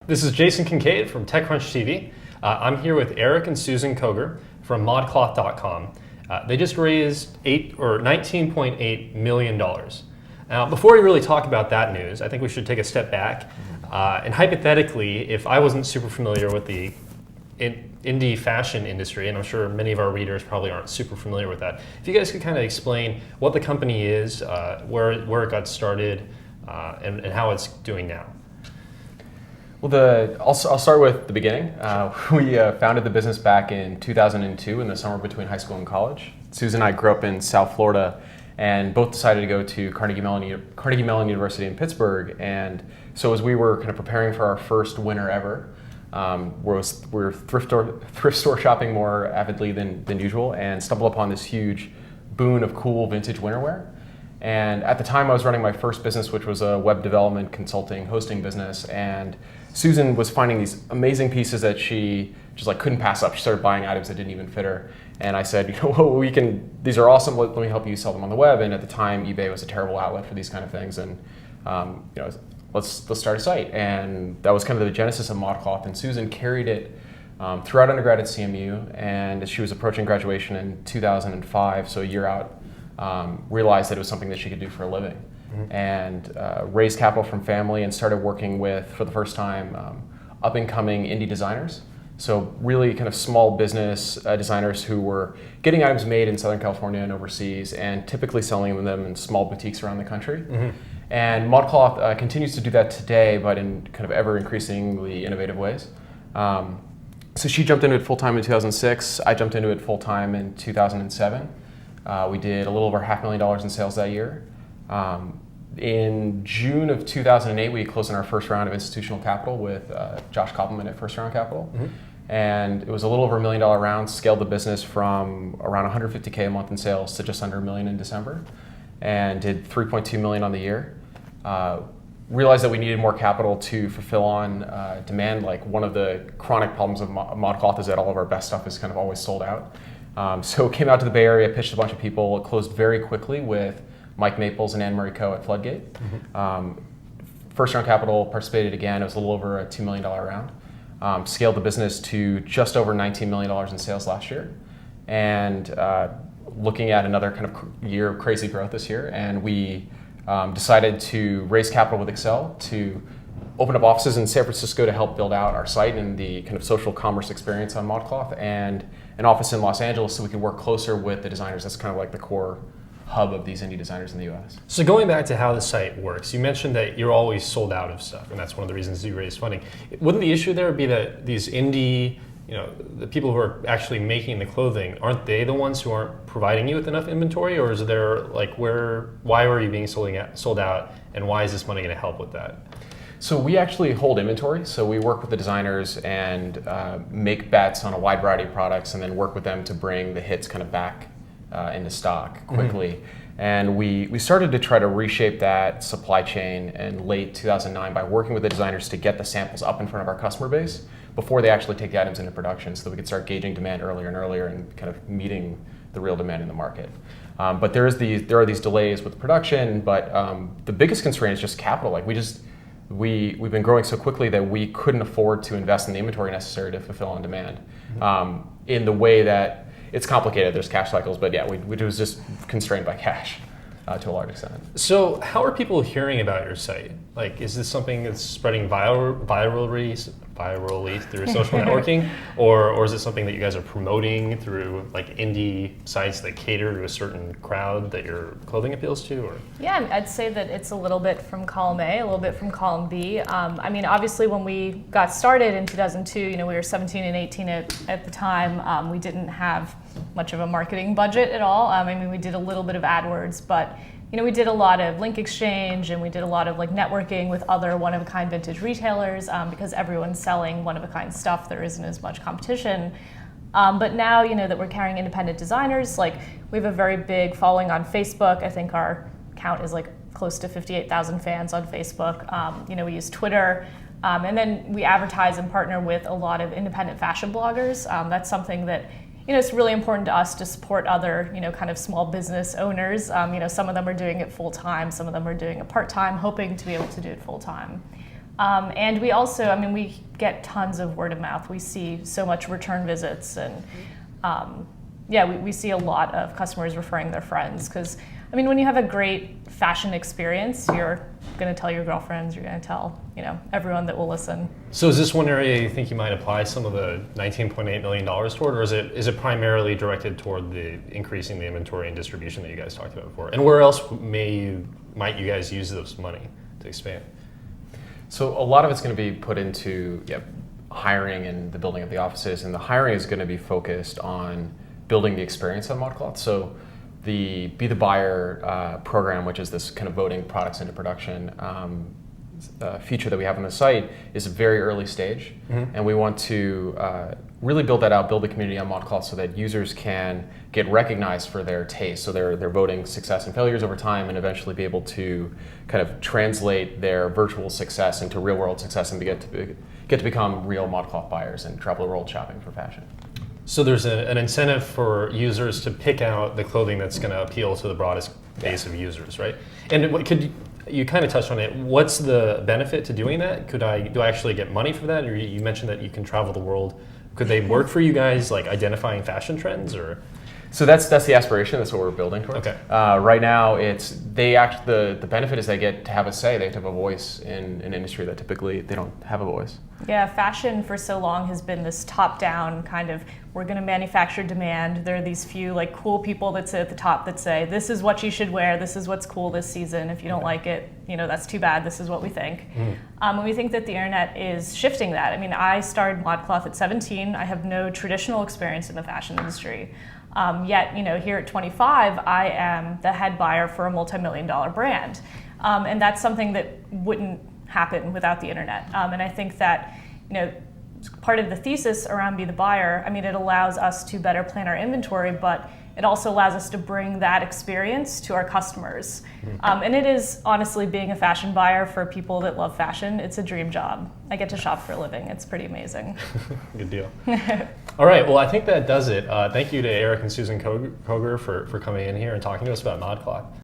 This is Jason Kincaid from TechCrunch TV. I'm here with Eric and Susan Koger from ModCloth.com. They just raised $19.8 million. Now, before we really talk about that news, I think we should take a step back. And hypothetically, if I wasn't super familiar with the indie fashion industry, and I'm sure many of our readers probably aren't super familiar with that, if you guys could kind of explain what the company is, where it got started, and how it's doing now. Well, I'll start with the beginning. We founded the business back in 2002 in the summer between high school and college. Susan and I grew up in South Florida and both decided to go to Carnegie Mellon University in Pittsburgh. And so as we were kind of preparing for our first winter ever, we were thrift store shopping more avidly than usual and stumbled upon this huge boon of cool vintage winterwear. And at the time I was running my first business, which was a web development consulting hosting business, and Susan was finding these amazing pieces that she just like couldn't pass up. She started buying items that didn't even fit her. And I said, these are awesome, let me help you sell them on the web. And at the time, eBay was a terrible outlet for these kind of things. And let's start a site. And that was kind of the genesis of ModCloth. And Susan carried it throughout undergrad at CMU. And as she was approaching graduation in 2005, so a year out, realized that it was something that she could do for a living. And raised capital from family and started working with, for the first time, up-and-coming indie designers. So really kind of small business designers who were getting items made in Southern California and overseas and typically selling them in small boutiques around the country. And ModCloth continues to do that today, but in kind of ever increasingly innovative ways. So she jumped into it full-time in 2006. I jumped into it full-time in 2007. We did a little over $500,000 in sales that year. In June of 2008, we closed on our first round of institutional capital with Josh Koppelman at First Round Capital. And it was a little over $1 million round, scaled the business from around $150K a month in sales to just under $1 million in December, and did $3.2 million on the year. Realized that we needed more capital to fulfill on demand. Like one of the chronic problems of ModCloth is that all of our best stuff is kind of always sold out. So came out to the Bay Area, pitched a bunch of people, it closed very quickly with Mike Maples and Anne Marie Coe at Floodgate. First Round Capital participated again. It was a little over a $2 million round. Scaled the business to just over $19 million in sales last year. And looking at another kind of year of crazy growth this year. And we decided to raise capital with Excel to open up offices in San Francisco to help build out our site and the kind of social commerce experience on ModCloth, and an office in Los Angeles so we could work closer with the designers. That's kind of like the core hub of these indie designers in the US. So going back to how the site works, you mentioned that you're always sold out of stuff, and that's one of the reasons you raised funding. Wouldn't the issue there be that these indie, the people who are actually making the clothing, aren't they the ones who aren't providing you with enough inventory, or is there why are you being sold out, and why is this money going to help with that? So we actually hold inventory. So we work with the designers and make bets on a wide variety of products, and then work with them to bring the hits kind of back into stock quickly. And we started to try to reshape that supply chain in late 2009 by working with the designers to get the samples up in front of our customer base before they actually take the items into production, so that we could start gauging demand earlier and earlier and kind of meeting the real demand in the market. But there are these delays with production, but the biggest constraint is just capital. Like we've been growing so quickly that we couldn't afford to invest in the inventory necessary to fulfill on demand in the way that it's complicated. There's cash cycles, but yeah, we was just constrained by cash to a large extent. So how are people hearing about your site? Like, is this something that's spreading virally through social networking, or is it something that you guys are promoting through like indie sites that cater to a certain crowd that your clothing appeals to? Or? Yeah, I'd say that it's a little bit from column A, a little bit from column B. Obviously when we got started in 2002, we were 17 and 18 at the time. We didn't have much of a marketing budget at all. We did a little bit of AdWords, but we did a lot of link exchange, and we did a lot of networking with other one-of-a-kind vintage retailers because everyone's selling one-of-a-kind stuff. There isn't as much competition. But now, that we're carrying independent designers, we have a very big following on Facebook. I think our count is close to 58,000 fans on Facebook. We use Twitter. And then we advertise and partner with a lot of independent fashion bloggers. That's something that it's really important to us to support other, kind of small business owners. Some of them are doing it full time, some of them are doing it part time, hoping to be able to do it full time. And we also, I mean, we get tons of word of mouth. We see so much return visits, and yeah, we see a lot of customers referring their friends. Because, I mean, when you have a great fashion experience, you're going to tell your girlfriends, you're going to tell, you know, everyone that will listen. So is this one area you think you might apply some of the $19.8 million toward, or is it primarily directed toward the increasing the inventory and distribution that you guys talked about before? And where else might you guys use this money to expand? So a lot of it's going to be put into hiring and the building of the offices, and the hiring is going to be focused on building the experience on ModCloth. So the Be the Buyer program, which is this kind of voting products into production feature that we have on the site, is a very early stage, and we want to really build that out, build the community on ModCloth so that users can get recognized for their taste, so their voting success and failures over time, and eventually be able to kind of translate their virtual success into real world success and get to become real ModCloth buyers and travel the world shopping for fashion. So there's an incentive for users to pick out the clothing that's going to appeal to the broadest base of users, right? And you kind of touched on it. What's the benefit to doing that? Do I actually get money for that? Or you mentioned that you can travel the world. Could they work for you guys, like identifying fashion trends, or? So that's the aspiration. That's what we're building towards. Okay. Right now, the benefit is they get to have a say. They get to have a voice in an industry that typically they don't have a voice. Yeah, fashion for so long has been this top-down kind of, we're going to manufacture demand. There are these few like cool people that sit at the top that say, this is what you should wear, this is what's cool this season. If you don't like it, you know, that's too bad, this is what we think. And we think that the internet is shifting that. I mean, I started ModCloth at 17. I have no traditional experience in the fashion industry. Yet, you know, here at 25, I am the head buyer for a multi-million-dollar brand. And that's something that wouldn't happen without the internet. And I think that, you know, part of the thesis around Be the Buyer, I mean, it allows us to better plan our inventory, but it also allows us to bring that experience to our customers. And it is, honestly, being a fashion buyer for people that love fashion, it's a dream job. I get to shop for a living. It's pretty amazing. Good deal. All right, well, I think that does it. Thank you to Eric and Susan Koger for coming in here and talking to us about ModCloth.